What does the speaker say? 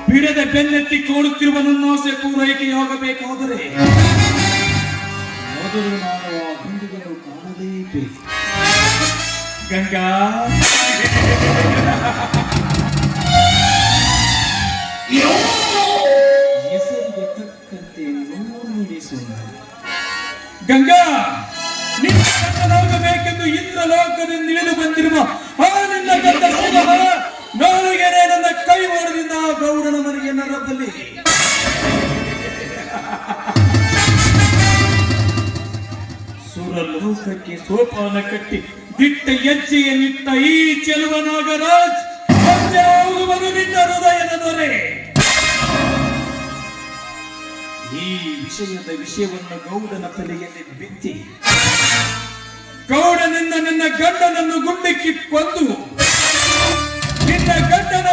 ಬಿಡದೆ ಬೆನ್ನೆತ್ತಿ ಕೋಡುತ್ತಿರುವ ನನ್ನ ಆಸೆ ಪೂರೈಕೆಯಾಗಬೇಕಾದರೆ ಮೊದಲು ನಾನು ಆ ಗುಂಡಿಗಳನ್ನು ಕಾಣಲೇಬೇಕು. ಗಂಗಾ, ಹೆಸರಿಗೆ ತಕ್ಕಂತೆ ನುಡಿಸೋಣ. ಗಂಗಾ, ನಿನ್ನಬೇಕೆಂದು ಇಂದ್ರಲೋಕದಿಂದ ಇಳಿದು ಬಂದಿರುವ ಆ ನಿನ್ನ ಗಂಡ ನಾಳಿಗೆನೆ ನನ್ನ ಕೈ ಮಾಡದಿಂದ ಗೌಡನ ಮನೆಗೆ ನರಬಲಿ. ಸುರಲೋಕಕ್ಕೆ ಸೋಪಾನ ಕಟ್ಟಿ ದಿಟ್ಟ ಹೆಜ್ಜೆಯನ್ನಿಟ್ಟ ಈ ಚೆಲುವ ನಾಗರಾಜ್ ಹೋಗುವುದು ನಿನ್ನ ಹೃದಯದ ದೊರೆ. ಈ ವಿಷಯವನ್ನು ಗೌಡನ ತಲೆಯಲ್ಲಿ ಬಿತ್ತಿ ಗೌಡನಿಂದ ನಿನ್ನ ಗಂಡನನ್ನು ಗುಂಡಿಕ್ಕಿ ಕೊಂದು ನಿನ್ನ ಗಂಡನ